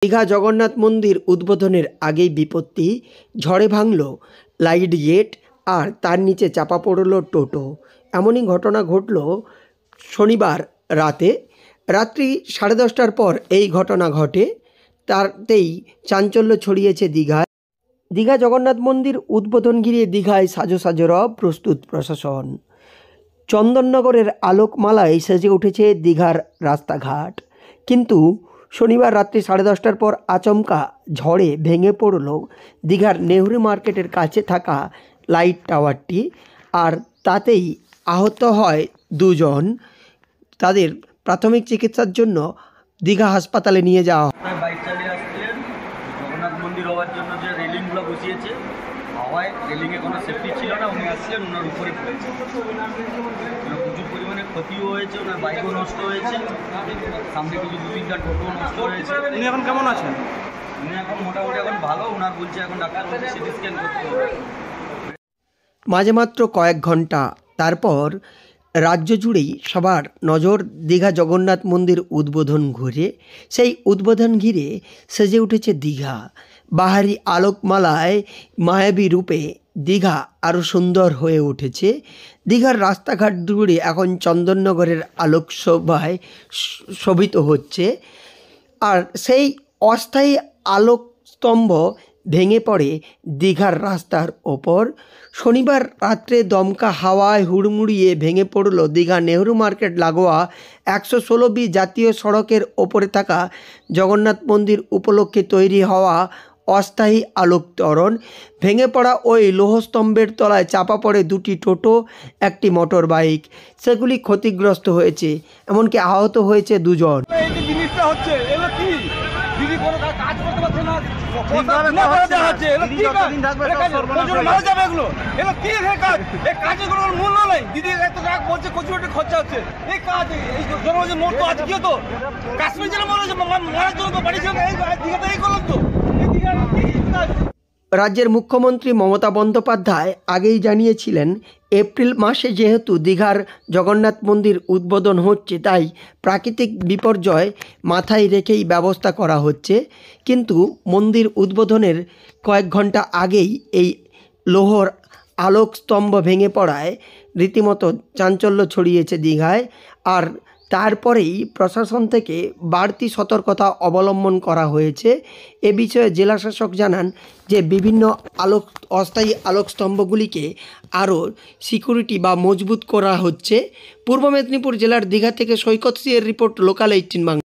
দীঘা জগন্নাথ মন্দির উদ্বোধনের আগেই বিপত্তি, ঝড়ে ভাঙল লাইট গেট আর তার নিচে চাপা পড়ল টোটো। এমনই ঘটনা ঘটল শনিবার রাত্রি 10:30টার পর এই ঘটনা ঘটে। তাতেই চাঞ্চল্য ছড়িয়েছে দীঘায়। দীঘা জগন্নাথ মন্দির উদ্বোধন ঘিরে দীঘায় সাজো সাজো রব প্রস্তুত প্রশাসন। চন্দননগরের আলোকমালায় সেজে উঠেছে দীঘার রাস্তাঘাট। কিন্তু শনিবার রাত্রি 10:30টার পর আচমকা ঝড়ে ভেঙে পড়ল দীঘার নেহরু মার্কেটের কাছে থাকা লাইট টাওয়ারটি, আর তাতেই আহত হয় দুজন। তাদের প্রাথমিক চিকিৎসার জন্য দীঘা হাসপাতালে নিয়ে যাওয়া হয়। বাইক চালিয়ে আসছিলেন, জগন্নাথ মন্দির হওয়ার জন্য যে রেলিংগুলো বসিয়েছে, হাওয়ায় রেলিংয়ে কোনো সেফটি ছিল না, উনি আসছিলেন, ওনার উপরে পড়েছে। প্রচুর পরিমাণে ক্ষতিও হয়েছে, ওনার বাইকও নষ্ট হয়েছে, সামনে কিছু 2-3টা টোটো নষ্ট হয়েছে। উনি এখন কেমন আছেন? উনি এখন মোটামুটি এখন ভালো, ওনার বলছে এখন ডাক্তার বলছে সিটি স্ক্যান করতে হবে। মাঝে মাত্র কয়েক ঘন্টা তারপর রাজ্য জুড়েই সবার নজর দীঘা জগন্নাথ মন্দির উদ্বোধন ঘুরে। সেই উদ্বোধন ঘিরে সেজে উঠেছে দীঘা। বাহারি আলোকমালায় মায়াবী রূপে দীঘা আরও সুন্দর হয়ে উঠেছে। দীঘার রাস্তাঘাট জুড়ে এখন চন্দননগরের আলোকশোভায় শোভিত হচ্ছে। আর সেই অস্থায়ী আলোকস্তম্ভ ভেঙে পড়ে দীঘার রাস্তার ওপর। শনিবার রাত্রে দমকা হাওয়ায় হুড়মুড়িয়ে ভেঙে পড়ল দীঘা নেহরু মার্কেট লাগোয়া 116B জাতীয় সড়কের ওপরে থাকা জগন্নাথ মন্দির উপলক্ষে তৈরি হওয়া অস্থায়ী আলোক ত্বরণ। ভেঙে পড়া ওই লোহস্তম্ভের তলায় চাপা পড়ে 2টি টোটো, একটি মোটর বাইক। সেগুলি ক্ষতিগ্রস্ত হয়েছে, এমনকি আহত হয়েছে 2জন। রাজ্যের মুখ্যমন্ত্রী মমতা বন্দ্যোপাধ্যায় আগেই জানিয়েছিলেন, এপ্রিল মাসে যেহেতু দীঘার জগন্নাথ মন্দির উদ্বোধন হচ্ছে, তাই প্রাকৃতিক বিপর্যয় মাথায় রেখেই ব্যবস্থা করা হচ্ছে। কিন্তু মন্দির উদ্বোধনের কয়েক ঘন্টা আগেই এই লোহর আলোকস্তম্ভ ভেঙে পড়ায় রীতিমতো চাঞ্চল্য ছড়িয়েছে দীঘায়। আর তারপরেই প্রশাসন থেকে বাড়তি সতর্কতা অবলম্বন করা হয়েছে। এ বিষয়ে জেলাশাসক জানান যে বিভিন্ন অস্থায়ী আলোকস্তম্ভগুলিকে আরও সিকিউরিটি বা মজবুত করা হচ্ছে। পূর্ব মেদিনীপুর জেলার দীঘা থেকে সৈকত সিংয়ের রিপোর্ট, লোকাল 18 বাংলা।